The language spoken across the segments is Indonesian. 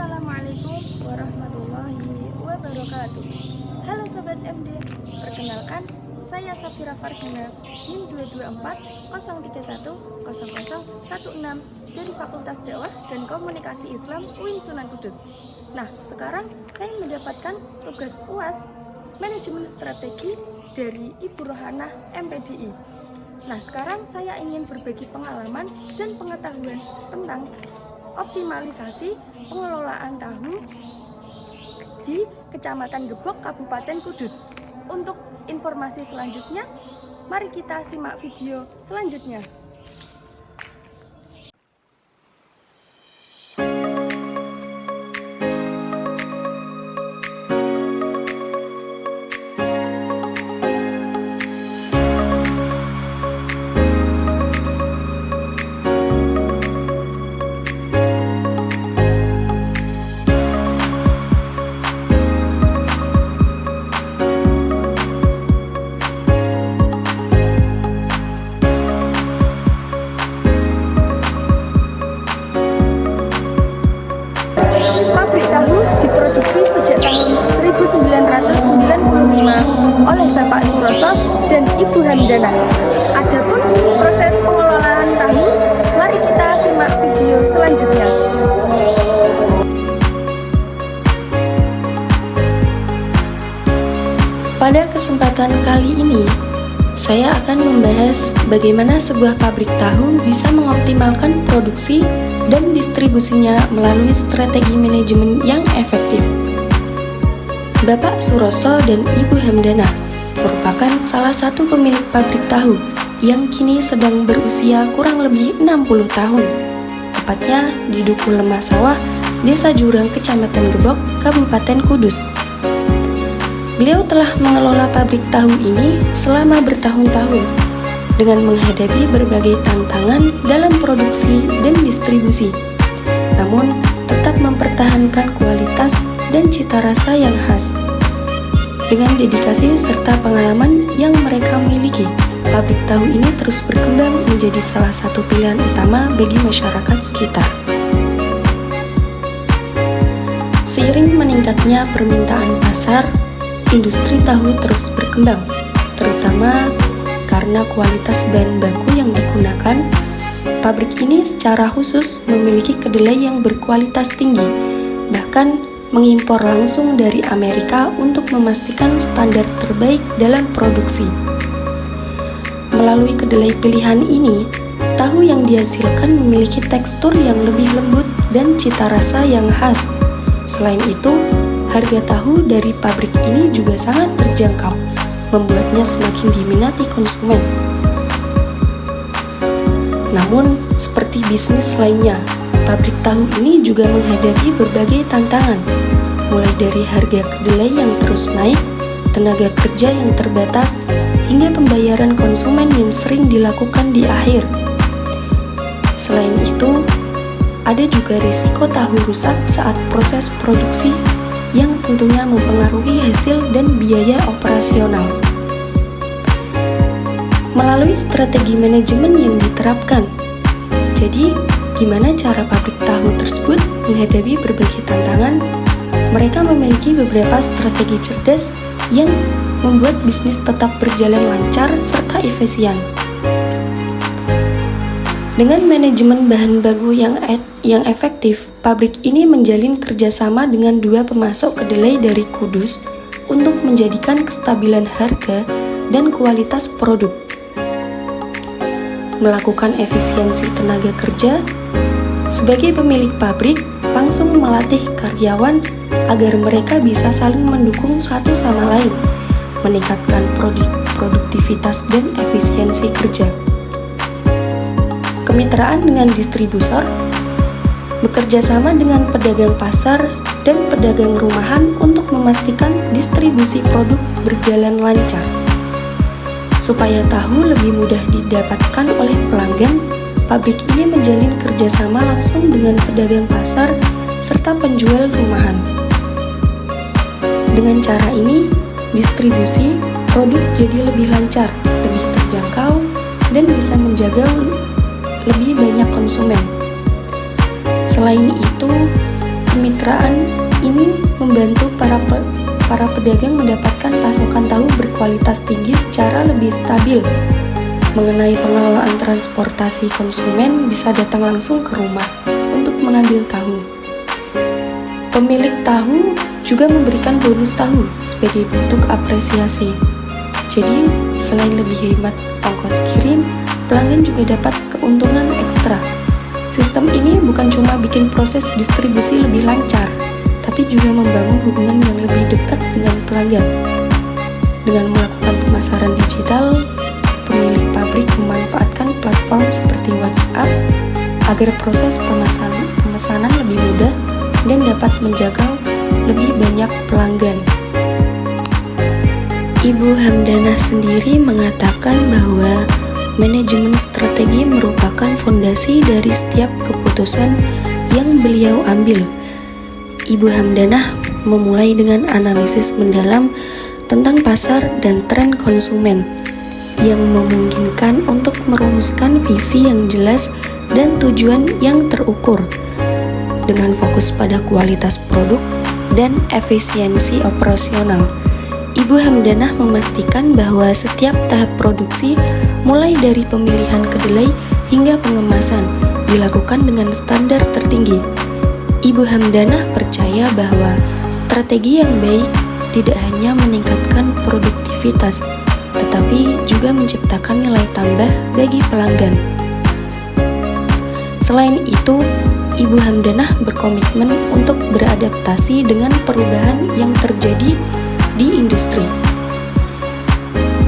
Assalamualaikum warahmatullahi wabarakatuh. Halo Sobat MD, perkenalkan saya Safira Fardina, NIM 22403100016 dari Fakultas Dakwah dan Komunikasi Islam UIN Sunan Kudus. Nah, sekarang saya mendapatkan tugas UAS Manajemen Strategi dari Ibu Rohanah MPDI. Nah, sekarang saya ingin berbagi pengalaman dan pengetahuan tentang optimalisasi pengelolaan tahu di Kecamatan Gebok, Kabupaten Kudus. Untuk informasi selanjutnya, mari kita simak video selanjutnya. Pabrik tahu diproduksi sejak tahun 1995 oleh Bapak Suroso dan Ibu Hamdanah. Adapun proses pengelolaan tahu, mari kita simak video selanjutnya. Pada kesempatan kali ini, saya akan membahas bagaimana sebuah pabrik tahu bisa mengoptimalkan produksi dan distribusinya melalui strategi manajemen yang efektif. Bapak Suroso dan Ibu Hamdanah merupakan salah satu pemilik pabrik tahu yang kini sedang berusia kurang lebih 60 tahun, tepatnya di Duku Lemah Sawah, Desa Jurang, Kecamatan Gebok, Kabupaten Kudus. Beliau telah mengelola pabrik tahu ini selama bertahun-tahun dengan menghadapi berbagai tantangan dalam produksi dan distribusi, namun tetap mempertahankan kualitas dan cita rasa yang khas. Dengan dedikasi serta pengalaman yang mereka miliki, pabrik tahu ini terus berkembang menjadi salah satu pilihan utama bagi masyarakat sekitar. Seiring meningkatnya permintaan pasar, industri tahu terus berkembang, terutama karena kualitas bahan baku yang digunakan. Pabrik ini secara khusus memiliki kedelai yang berkualitas tinggi, bahkan mengimpor langsung dari Amerika untuk memastikan standar terbaik dalam produksi. Melalui kedelai pilihan ini, tahu yang dihasilkan memiliki tekstur yang lebih lembut dan cita rasa yang khas. Selain itu, harga tahu dari pabrik ini juga sangat terjangkau, membuatnya semakin diminati konsumen. Namun, seperti bisnis lainnya, pabrik tahu ini juga menghadapi berbagai tantangan, mulai dari harga kedelai yang terus naik, tenaga kerja yang terbatas, hingga pembayaran konsumen yang sering dilakukan di akhir. Selain itu, ada juga risiko tahu rusak saat proses produksi yang tentunya mempengaruhi hasil dan biaya operasional. Melalui strategi manajemen yang diterapkan, jadi gimana cara pabrik tahu tersebut menghadapi berbagai tantangan? Mereka memiliki beberapa strategi cerdas yang membuat bisnis tetap berjalan lancar serta efisien. Dengan manajemen bahan baku yang efektif, pabrik ini menjalin kerjasama dengan dua pemasok kedelai dari Kudus untuk menjadikan kestabilan harga dan kualitas produk. Melakukan efisiensi tenaga kerja, sebagai pemilik pabrik langsung melatih karyawan agar mereka bisa saling mendukung satu sama lain, meningkatkan produktivitas dan efisiensi kerja. Kemitraan dengan distributor, bekerja sama dengan pedagang pasar dan pedagang rumahan untuk memastikan distribusi produk berjalan lancar. Supaya tahu lebih mudah didapatkan oleh pelanggan, pabrik ini menjalin kerjasama langsung dengan pedagang pasar serta penjual rumahan. Dengan cara ini, distribusi produk jadi lebih lancar, lebih terjangkau, dan bisa menjaga lebih banyak konsumen. Selain itu, Kemitraan ini membantu para pedagang mendapatkan pasokan tahu berkualitas tinggi secara lebih stabil. Mengenai pengelolaan transportasi, konsumen bisa datang langsung ke rumah untuk mengambil tahu. Pemilik tahu juga memberikan bonus tahu sebagai bentuk apresiasi. Jadi, selain lebih hemat ongkos kirim, pelanggan juga dapat keuntungan ekstra. Sistem ini bukan cuma bikin proses distribusi lebih lancar, tapi juga membangun hubungan yang lebih dekat dengan pelanggan. Dengan melakukan pemasaran digital, pemilik pabrik memanfaatkan platform seperti WhatsApp agar proses pemesanan lebih mudah dan dapat menjangkau lebih banyak pelanggan. Ibu Hamdanah sendiri mengatakan bahwa manajemen strategi merupakan fondasi dari setiap keputusan yang beliau ambil. Ibu Hamdanah memulai dengan analisis mendalam tentang pasar dan tren konsumen yang memungkinkan untuk merumuskan visi yang jelas dan tujuan yang terukur dengan fokus pada kualitas produk dan efisiensi operasional. Ibu Hamdanah memastikan bahwa setiap tahap produksi, mulai dari pemilihan kedelai hingga pengemasan, dilakukan dengan standar tertinggi. Ibu Hamdanah percaya bahwa strategi yang baik tidak hanya meningkatkan produktivitas, tetapi juga menciptakan nilai tambah bagi pelanggan. Selain itu, Ibu Hamdanah berkomitmen untuk beradaptasi dengan perubahan yang terjadi di industri.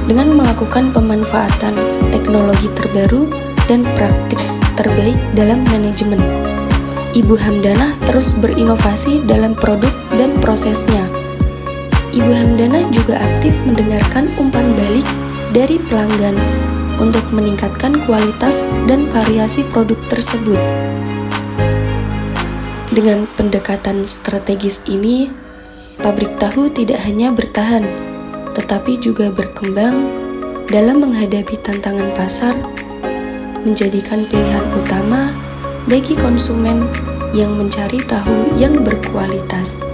Dengan melakukan pemanfaatan teknologi terbaru dan praktik terbaik dalam manajemen, Ibu Hamdanah terus berinovasi dalam produk dan prosesnya. Ibu Hamdanah juga aktif mendengarkan umpan balik dari pelanggan untuk meningkatkan kualitas dan variasi produk tersebut. Dengan pendekatan strategis ini, pabrik tahu tidak hanya bertahan, tetapi juga berkembang dalam menghadapi tantangan pasar, menjadikan pilihan utama bagi konsumen yang mencari tahu yang berkualitas.